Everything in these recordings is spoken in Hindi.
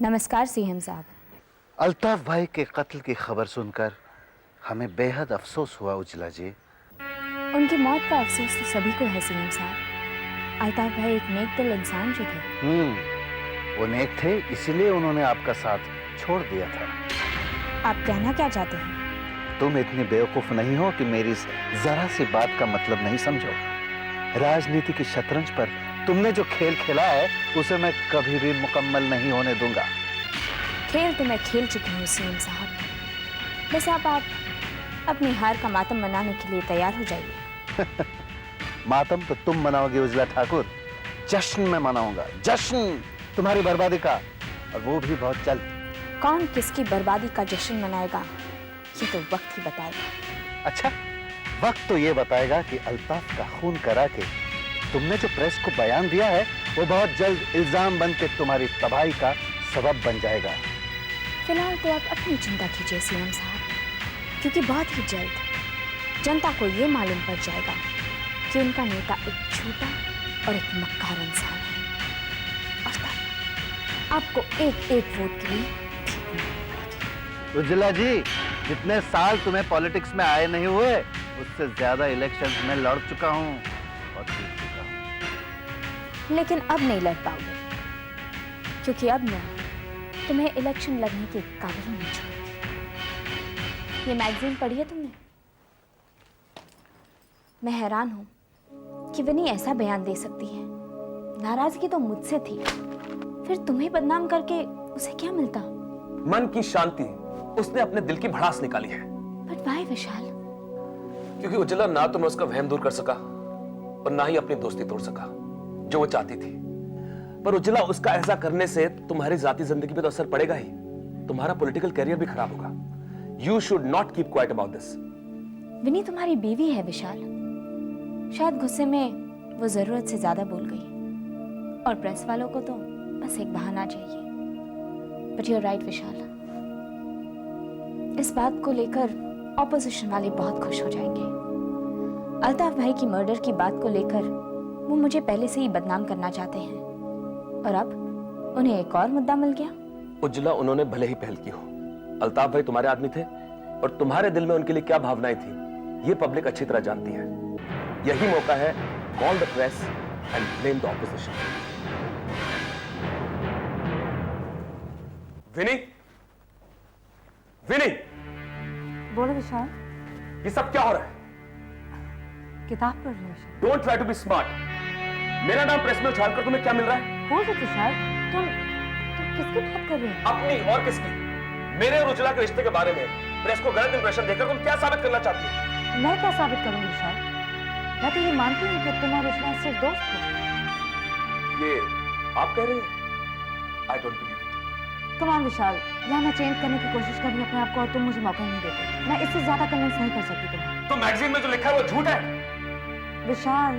नमस्कार सीएम साहब। अल्ताफ भाई के कत्ल की खबर सुनकर हमें बेहद अफसोस हुआ उजला जी। उनकी मौत का अफसोस तो सभी को है सीएम साहब। अल्ताफ भाई एक नेक दिल इंसान जो थे। वो नेक थे, इसीलिए उन्होंने आपका साथ छोड़ दिया था। आप कहना क्या चाहते हैं? तुम इतनी बेवकूफ नहीं हो कि मेरी इस जरा सी बात का मतलब नहीं समझो। राजनीति की शतरंज पर तुमने जो खेल खेला है उसे मैं कभी भी मुकम्मल नहीं होने दूंगा। खेल तो मैं खेल चुकी हूँ सीएम साहब। बस आप अपनी हार का मातम मनाने के लिए तैयार हो जाइए। मातम तो तुम मनाओगे उजला ठाकुर, जश्न मैं मनाऊंगा, जश्न तुम्हारी बर्बादी का, और वो भी बहुत जल्द। कौन किसकी बर्बादी का जश्न मनाएगा ये तो वक्त ही बताएगा। अच्छा, वक्त तो ये बताएगा कि अल्ताफ का खून करा के तुमने जो प्रेस को बयान दिया है वो बहुत जल्द इल्जाम बन के तुम्हारी तबाही का सबब बन जाएगा। फिलहाल तो आप अपनी चिंता कीजिए सीएम साहब, क्योंकि बहुत ही जल्द जनता को ये मालूम पड़ जाएगा कि उनका नेता एक झूठा और एक मक्कार इंसान है, और तब आपको एक एक वोट के लिए भीख मांगनी पड़ेगी। उजला जी, जितने साल तुम्हें पॉलिटिक्स में आए नहीं हुए उससे ज्यादा इलेक्शंस में लड़ चुका हूँ और जीत चुका हूँ। लेकिन अब नहीं लड़ पाओगे, क्योंकि अब मैं तुम्हें इलेक्शन लड़ने के काबिल नहीं छोड़ूंगी। ये मैगजीन पढ़ी है तुमने? मैं हैरान हूं कि विनी ऐसा बयान दे सकती है। नाराजगी तो मुझसे थी, फिर तुम्हें बदनाम करके उसे क्या मिलता? मन की शांति उसने अपने दिल की भड़ास निकाली है। बट वाई विशाल? क्योंकि उजला ना तो मैं उसका वहम दूर कर सका और ना ही अपनी दोस्ती तोड़ सका जो वो चाहती थी। पर उजला, उसका ऐसा करने से तुम्हारी जाती जिंदगी पे तो असर पड़ेगा ही, तुम्हारा पॉलिटिकल करियर भी खराब होगा। You should not keep quiet about this. Vini तुम्हारी बीवी है विशाल, शायद गुस्से में वो जरूरत से ज्यादा बोल गई, और प्रेस वालों को तो बस एक बहाना चाहिए। बट यू आर राइट विशाल, इस बात को लेकर ऑपोजिशन वाले बहुत खुश हो जाएंगे। अल्ताफ भाई की मर्डर की बात को लेकर वो मुझे पहले से ही बदनाम करना चाहते हैं, और अब उन्हें एक और मुद्दा मिल गया। उजला, उन्होंने भले ही पहल की हो, अल्ताफ भाई तुम्हारे आदमी थे और तुम्हारे दिल में उनके लिए क्या भावनाएं थी ये पब्लिक अच्छी तरह जानती है। यही मौका है, call the press and blame the opposition. Vini, Vini, बोलो विशाल। ये सब क्या हो रहा है? किताब पढ़ रही Vishal. Don't try to be smart. मेरा नाम प्रेस में उछालकर तुम्हें क्या मिल रहा है? हो सकता विशाल, तुम किसकी बात कर रहे हो? अपनी और किसकी? मेरे और उजला के रिश्ते के बारे में प्रेस को गलत इंप्रेशन देकर तुम क्या साबित करना चाहती हो? मैं क्या साबित करूंगी विशाल? मैं तो ये मानती हूँ कि तुम और उजला सिर्फ दोस्त हो। ये आप कह रहे हैं? I don't believe it. Come on Vishal, यहाँ मैं चेंज करने की कोशिश कर रही हूँ अपने आप को और तुम मुझे मौका ही नहीं देते। मैं इससे ज्यादा कन्विंस नहीं कर सकती तुम्हें। तो मैगजीन में जो लिखा है वो झूठ है। विशाल,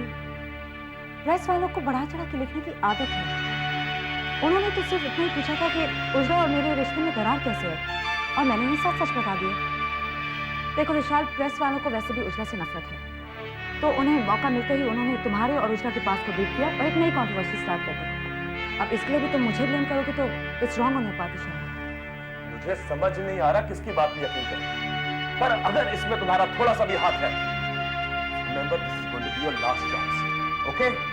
प्रेस वालों को बढ़ा चढ़ा के लिखने की आदत है। उन्होंने तो सिर्फ इतना ही पूछा था कि उजला और मेरे रिश्ते में दरार कैसे है, और मैंने ही सच सच बता दिया। देखो विशाल, प्रेस वालों को वैसे भी उजला से नफरत है, तो उन्हें मौका मिलते ही उन्होंने तुम्हारे और उजला के पास को ब्रीफ किया और एक नई कंट्रोवर्सी स्टार्ट कर दी। अब इसके लिए भी तुम मुझे ब्लेम करोगे तो it's wrong on your part Vishal. मुझे समझ नहीं आ रहा किसकी बात पे यकीन करें, पर अगर इसमें तुम्हारा थोड़ा सा भी हाथ है, remember this is going to be your last chance, okay?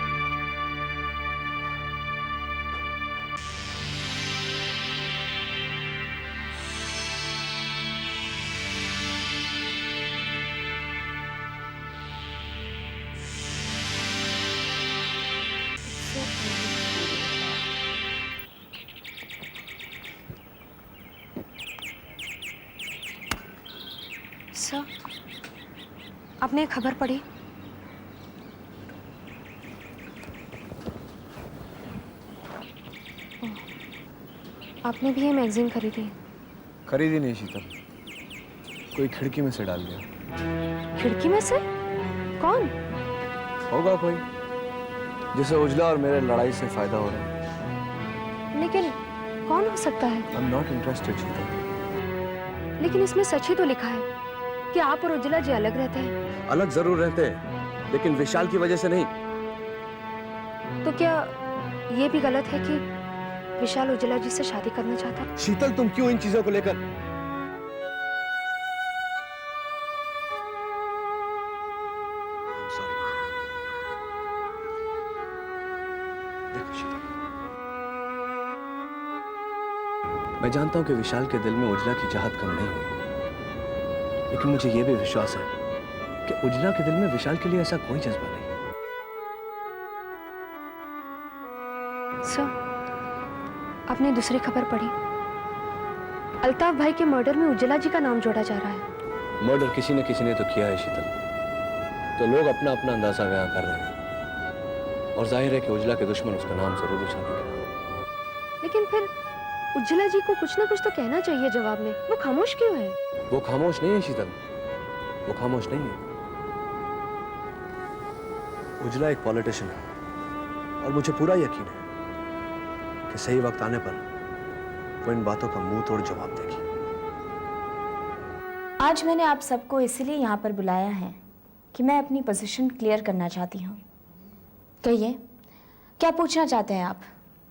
Sir, आपने खबर पढ़ी? आपने भी ये मैगजीन खरीदी? खरीदी नहीं शीतल, कोई खिड़की में से डाल दिया। खिड़की में से? कौन? होगा कोई जिसे उजला और मेरे लड़ाई से फायदा हो रहा है। लेकिन कौन हो सकता है? आई एम नॉट इंटरेस्टेड शीतल। लेकिन इसमें सच ही तो लिखा है कि आप और उजला जी अलग रहते हैं। अलग जरूर रहते हैं, लेकिन विशाल की वजह से नहीं। तो क्या ये भी गलत है कि विशाल उज्ज्वला जी से शादी करना चाहता है। शीतल, तुम क्यों इन चीजों को लेकर? सॉरी। देखो शीतल, मैं जानता हूं कि विशाल के दिल में उज्ज्वला की चाहत कम नहीं हुई, लेकिन मुझे यह भी विश्वास है कि उज्ज्वला के दिल में विशाल के लिए ऐसा कोई जज्बा नहीं। सर, आपने दूसरी खबर पढ़ी? अल्ताफ भाई के मर्डर में उज्ज्वला जी का नाम जोड़ा जा रहा है। मर्डर किसी न किसी ने तो किया है शीतल, तो लोग अपना अपना अंदाजा बयां कर रहे हैं और जाहिर है कि उज्ज्वला के दुश्मन उसका नाम जरूर उछालेंगे। लेकिन फिर उज्ज्वला जी को कुछ ना कुछ तो कहना चाहिए जवाब में। वो खामोश क्यों है? वो खामोश नहीं है शीतल, वो खामोश नहीं है। उज्ज्वला एक पॉलिटिशियन है और मुझे पूरा यकीन है कि सही वक्त आने पर वो इन बातों का मुंह तोड़ जवाब देगी। आज मैंने आप सबको इसलिए यहाँ पर बुलाया है कि मैं अपनी पोजीशन क्लियर करना चाहती हूँ। कहिए, क्या पूछना चाहते हैं आप?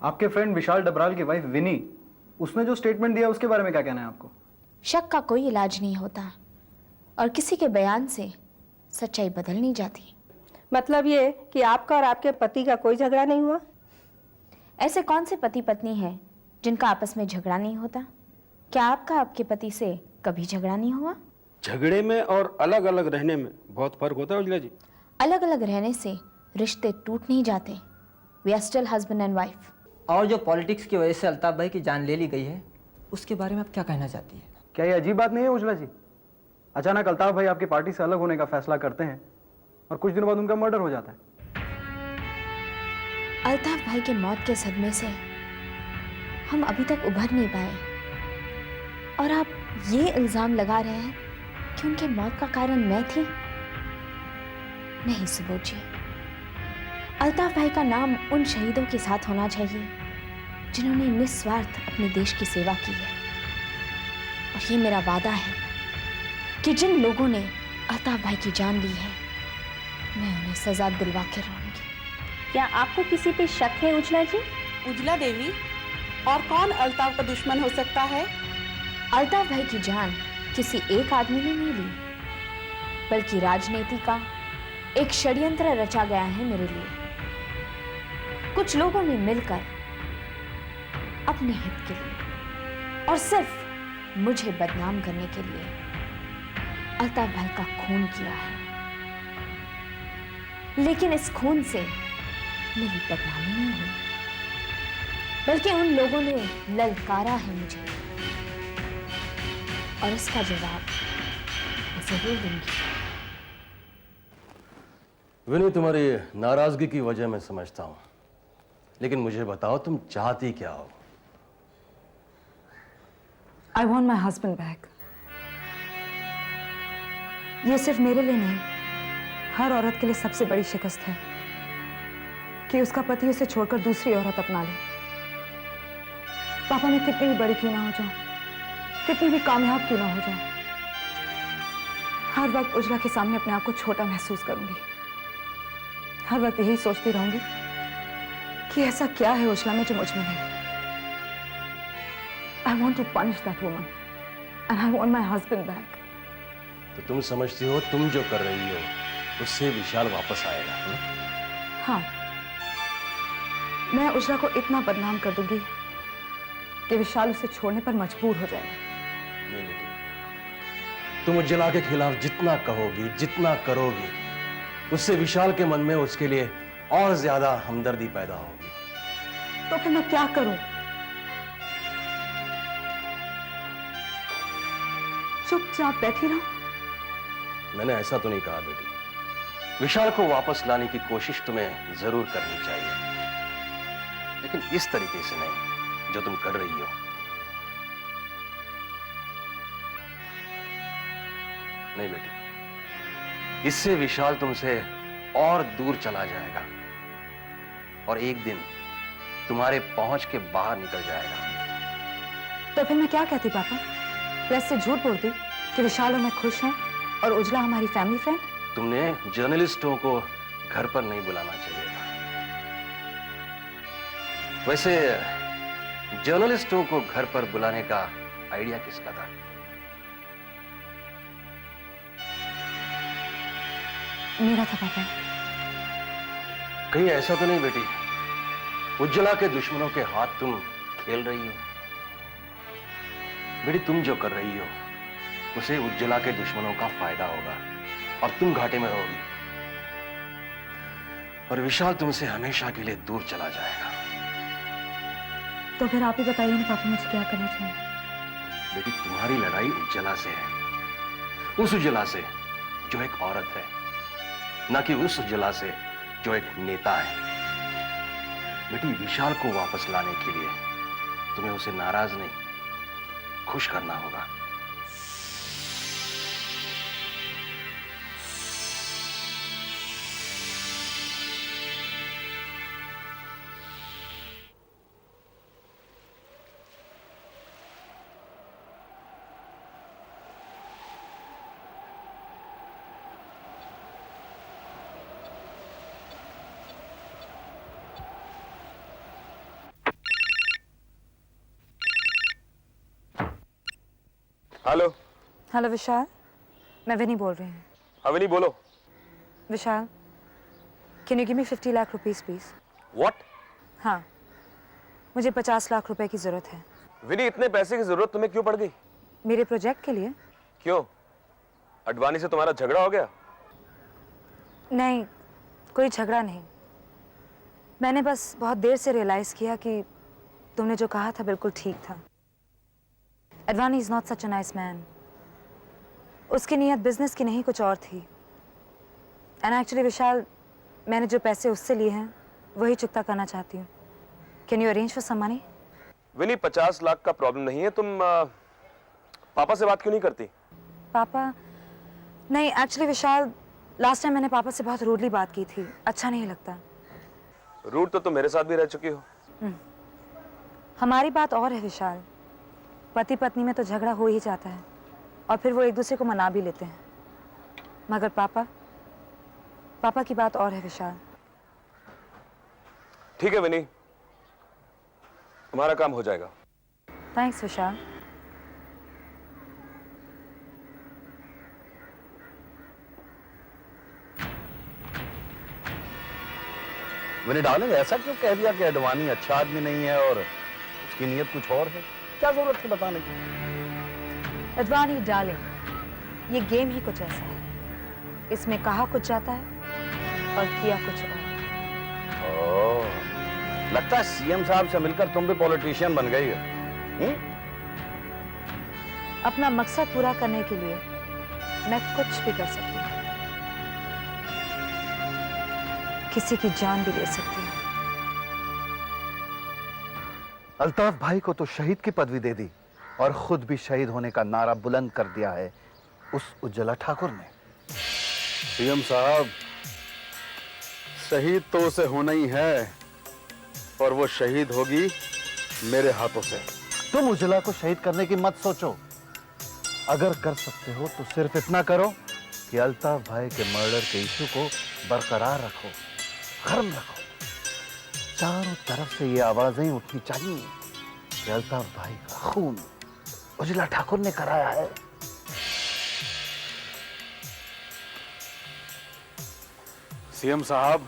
आपके फ्रेंड विशाल डबराल की वाइफ विनी, उसने जो स्टेटमेंट दिया उसके बारे में क्या कहना है आपको? शक का कोई इलाज नहीं होता और किसी के बयान से सच्चाई बदल नहीं जाती। मतलब ये कि आपका और आपके पति का कोई झगड़ा नहीं हुआ? ऐसे कौन से पति पत्नी हैं जिनका आपस में झगड़ा नहीं होता? क्या आपका आपके पति से कभी झगड़ा नहीं हुआ? झगड़े में और अलग अलग रहने में बहुत फर्क होता है उज्ज्वला जी। अलग अलग रहने से रिश्ते टूट नहीं जाते। We are still husband and wife. और जो पॉलिटिक्स की वजह से अल्ताफ भाई की जान ले ली गई है, उसके बारे में आप क्या कहना चाहती है? क्या ये अजीब बात नहीं है उज्ज्वला जी? अचानक अल्ताफ भाई आपकी पार्टी से अलग होने का फैसला करते हैं और कुछ दिनों बाद उनका मर्डर हो जाता है। अल्ताफ भाई के मौत के सदमे से हम अभी तक उभर नहीं पाए और आप ये इल्जाम लगा रहे हैं कि उनके मौत का कारण मैं थी। नहीं सुबोध जी, अल्ताफ भाई का नाम उन शहीदों के साथ होना चाहिए जिन्होंने निस्वार्थ अपने देश की सेवा की है। और ये मेरा वादा है कि जिन लोगों ने अल्ताफ भाई की जान ली है, मैं उन्हें सजा दिलवा के रहूंगी। क्या आपको किसी पे शक है उज्ज्वला जी? उज्ज्वला देवी, और कौन अल्ताफ का दुश्मन हो सकता है? अल्ताफ भाई की जान किसी एक आदमी ने नहीं ली, बल्कि राजनीति का एक षड्यंत्र रचा गया है मेरे लिए। कुछ लोगों ने मिलकर अपने हित के लिए और सिर्फ मुझे बदनाम करने के लिए अल्ताफ भाई का खून किया है। लेकिन इस खून से मेरी बदनामी नहीं हुई, बल्कि उन लोगों ने ललकारा है मुझे और इसका जवाब मैं जरूर दूंगी। विनी, तुम्हारी नाराजगी की वजह मैं समझता हूं, लेकिन मुझे बताओ तुम चाहती क्या हो? I want my husband back. ये सिर्फ मेरे लिए नहीं, हर औरत के लिए सबसे बड़ी शिकस्त है कि उसका पति उसे छोड़कर दूसरी औरत अपना ले। पापा, मैं कितनी भी बड़ी क्यों ना हो जाऊं, कितनी भी कामयाब क्यों ना हो जाऊं, हर वक्त उज्ज्वला के सामने अपने आप को छोटा महसूस करूंगी। हर वक्त यही सोचती रहूंगी कि ऐसा क्या है उज्ज्वला में जो मुझ में नहीं। I want to punish that woman and I want my husband back. तो तुम समझती हो तुम जो कर रही हो उससे विशाल वापस आएगा? हाँ, मैं उज्ज्वला को इतना बदनाम कर दूंगी कि विशाल उसे छोड़ने पर मजबूर हो जाएगा। नहीं बेटी, तुम उज्ज्वला के खिलाफ जितना कहोगी, जितना करोगी, उससे विशाल के मन में उसके लिए और ज्यादा हमदर्दी पैदा होगी। तो फिर मैं क्या करूं? चुपचाप बैठी रहूं? मैंने ऐसा तो नहीं कहा बेटी। विशाल को वापस लाने की कोशिश तुम्हें जरूर करनी चाहिए, लेकिन इस तरीके से नहीं जो तुम कर रही हो। नहीं बेटी, इससे विशाल तुमसे और दूर चला जाएगा और एक दिन तुम्हारे पहुंच के बाहर निकल जाएगा। तो फिर मैं क्या कहती पापा? प्रेस से झूठ बोलती कि विशाल और मैं खुश हैं और उज्ज्वला हमारी फैमिली फ्रेंड? तुमने जर्नलिस्टों को घर पर नहीं बुलाना चाहिए था। वैसे जर्नलिस्टों को घर पर बुलाने का आइडिया किसका था? मेरा था पापा। कहीं ऐसा तो नहीं बेटी, उज्ज्वला के दुश्मनों के हाथ तुम खेल रही हो? बेटी, तुम जो कर रही हो उसे उज्ज्वला के दुश्मनों का फायदा होगा और तुम घाटे में रहोगी, और विशाल तुमसे हमेशा के लिए दूर चला जाएगा। तो फिर आप ही बताइए ना पापा, मुझे क्या करना चाहिए? बेटी, तुम्हारी लड़ाई उज्ज्वला से है, उस उज्ज्वला से जो एक औरत है, ना कि उस उज्ज्वला से जो एक नेता है। बेटी, विशाल को वापस लाने के लिए तुम्हें उसे नाराज नहीं, खुश करना होगा। हेलो। हेलो विशाल, मैं विनी बोल रही हूँ। हाँ विनी, बोलो। Vishal, can you give me 50 lakh rupees please? What? हाँ, मुझे 50 लाख रुपए की जरूरत है। विनी, इतने पैसे की जरूरत तुम्हें क्यों पड़ गई? मेरे प्रोजेक्ट के लिए। क्यों, अडवाणी से तुम्हारा झगड़ा हो गया? नहीं, कोई झगड़ा नहीं। मैंने बस बहुत देर से रियलाइज किया कि तुमने जो कहा था बिल्कुल ठीक था। Advani is not such a nice man. उसकी नीयत बिजनेस की नहीं, कुछ और थी। एंड एक्चुअली विशाल, मैंने जो पैसे उससे लिए हैं वही चुकता करना चाहती हूँ। Can you arrange for some money? Vini, 50 lakh का प्रॉब्लम नहीं है। तुम पापा से बात क्यों नहीं करती? पापा? नहीं, एक्चुअली विशाल, लास्ट टाइम मैंने पापा से बहुत रूडली बात की थी, अच्छा नहीं लगता। रूड तो तुम मेरे साथ भी रह चुकी हो। हमारी बात और है विशाल, पति पत्नी में तो झगड़ा हो ही जाता है और फिर वो एक दूसरे को मना भी लेते हैं, मगर पापा की बात और है विशाल। ठीक है विनी, तुम्हारा काम हो जाएगा। थैंक्स विशाल। मैंने डार्लिंग, ऐसा क्यों कह दिया कि अडवाणी अच्छा आदमी नहीं है और उसकी नीयत कुछ और है? क्या जरूरत थी बताने की? अडवाणी डार्लिंग, ये गेम ही कुछ ऐसा है, इसमें कहा कुछ जाता है और किया कुछ और। ओह, लगता है सीएम साहब से मिलकर तुम भी पॉलिटिशियन बन गई हो। अपना मकसद पूरा करने के लिए मैं कुछ भी कर सकती हूँ, किसी की जान भी ले सकती हूँ। अल्ताफ भाई को तो शहीद की पदवी दे दी और खुद भी शहीद होने का नारा बुलंद कर दिया है उस उज्ज्वला ठाकुर ने। सीएम साहब, शहीद तो उसे होना ही है और वो शहीद होगी मेरे हाथों से। तुम उज्ज्वला को शहीद करने की मत सोचो। अगर कर सकते हो तो सिर्फ इतना करो कि अल्ताफ भाई के मर्डर के इशू को बरकरार रखो, गर्म रखो। चारों तरफ से ये आवाजें उठनी चाहिए कि अल्ताफ भाई का खून उज्ज्वला ठाकुर ने कराया है। सीएम साहब,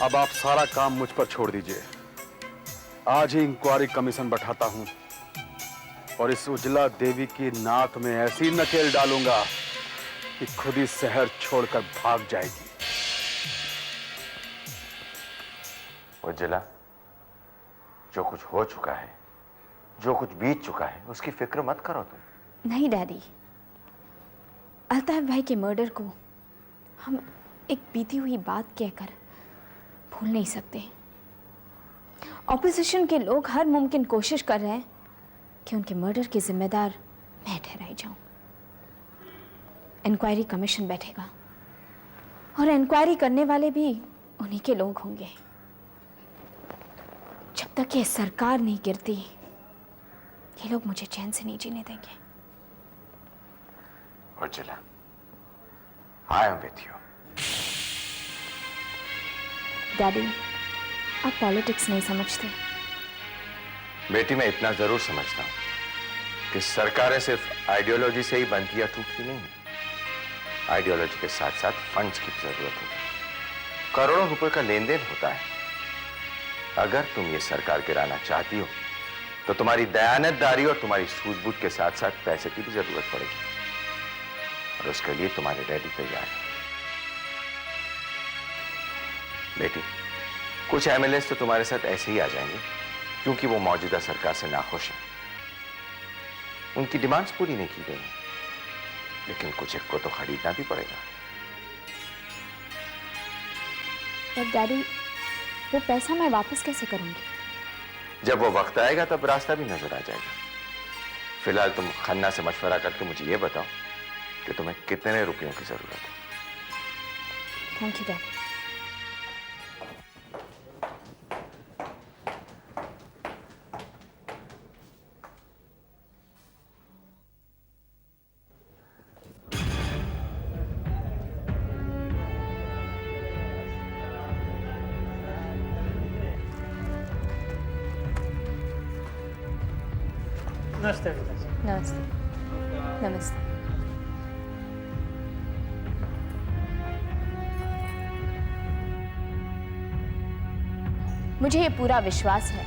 अब आप सारा काम मुझ पर छोड़ दीजिए। आज ही इंक्वायरी कमीशन बैठाता हूं और इस उज्ज्वला देवी की नाक में ऐसी नकेल डालूंगा कि खुद ही शहर छोड़कर भाग जाएगी। उज्ज्वला, जो कुछ हो चुका है, जो कुछ बीत चुका है, उसकी फिक्र मत करो तुम। नहीं डैडी, अल्ताफ भाई के मर्डर को हम एक बीती हुई बात कहकर भूल नहीं सकते। ऑपोजिशन के लोग हर मुमकिन कोशिश कर रहे हैं कि उनके मर्डर के जिम्मेदार मैं ठहराई जाऊं। इंक्वायरी कमीशन बैठेगा और इंक्वायरी करने वाले भी उन्हीं के लोग होंगे। जब तक ये सरकार नहीं गिरती, ये लोग मुझे चैन से नहीं जीने देंगे। Ujjwala, I am with you. Daddy, आप पॉलिटिक्स नहीं समझते। बेटी, मैं इतना जरूर समझता हूं कि सरकारें सिर्फ आइडियोलॉजी से ही बनती या टूटती नहीं है। आइडियोलॉजी के साथ साथ फंड्स की जरूरत होती है। करोड़ों रुपए का लेन देन होता है। अगर तुम ये सरकार गिराना चाहती हो तो तुम्हारी दयानतदारी और तुम्हारी सूझबूझ के साथ साथ पैसे की भी जरूरत पड़ेगी, और उसके लिए तुम्हारे डैडी तैयार है। बेटी, कुछ एमएलएस तो तुम्हारे साथ ऐसे ही आ जाएंगे क्योंकि वो मौजूदा सरकार से नाखुश हैं। उनकी डिमांड्स पूरी नहीं की गई, लेकिन कुछ एक को तो खरीदना भी पड़ेगा। पर डैडी, वो पैसा मैं वापस कैसे करूंगी? जब वो वक्त आएगा तब रास्ता भी नजर आ जाएगा। फिलहाल तुम खन्ना से मशवरा करके मुझे ये बताओ कि तुम्हें कितने रुपयों की जरूरत है। Thank you daddy. नमस्ते। नमस्ते। नमस्ते। मुझे ये पूरा विश्वास है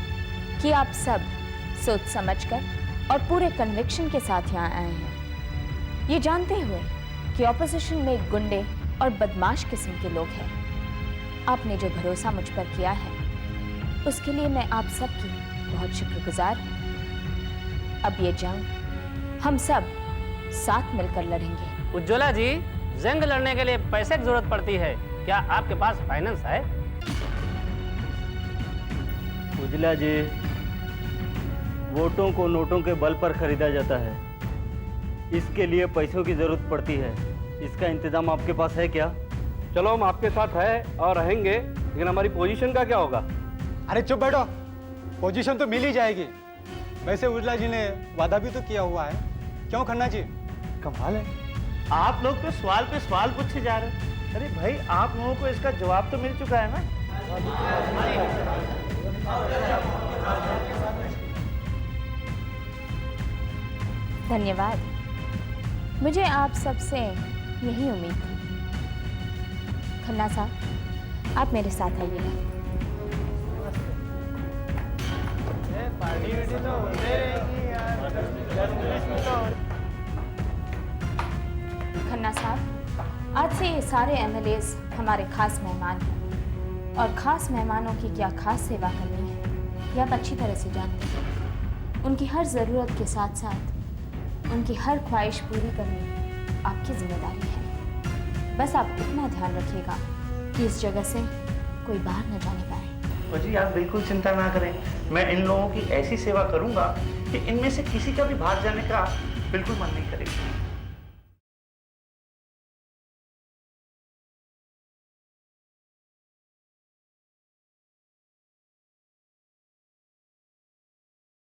कि आप सब सोच समझकर और पूरे कन्विक्शन के साथ यहाँ आए हैं, ये जानते हुए कि ऑपोजिशन में गुंडे और बदमाश किस्म के लोग हैं। आपने जो भरोसा मुझ पर किया है उसके लिए मैं आप सबकी बहुत शुक्रगुजार हूँ। अब ये जंग हम सब साथ मिलकर लड़ेंगे। उज्ज्वला जी, जंग लड़ने के लिए पैसे की जरूरत पड़ती है, क्या आपके पास फाइनेंस है? उज्ज्वला जी, वोटों को नोटों के बल पर खरीदा जाता है, इसके लिए पैसों की जरूरत पड़ती है। इसका इंतजाम आपके पास है क्या? चलो, हम आपके साथ है और रहेंगे, लेकिन हमारी पोजीशन का क्या होगा? अरे चुप बैठो, पोजीशन तो मिल ही जाएगी। वैसे उज्ज्वला जी ने वादा भी तो किया हुआ है। क्यों खन्ना जी? कमाल है, आप लोग तो सवाल पे सवाल पूछे जा रहे हैं। अरे भाई, आप लोगों को इसका जवाब तो मिल चुका है ना। धन्यवाद, मुझे आप सबसे यही उम्मीद थी। खन्ना साहब, आप मेरे साथ आइए। खन्ना साहब, आज से ये सारे एमएलएस हमारे खास मेहमान हैं, और खास मेहमानों की क्या खास सेवा करनी है ये आप अच्छी तरह से जानते हैं। उनकी हर ज़रूरत के साथ साथ उनकी हर ख्वाहिश पूरी करनी आपकी जिम्मेदारी है। बस आप इतना ध्यान रखिएगा कि इस जगह से कोई बाहर न जाने पाए। जी, आप बिल्कुल चिंता ना करें, मैं इन लोगों की ऐसी सेवा करूंगा कि इनमें से किसी का भी बाहर जाने का बिल्कुल मन नहीं करेगा।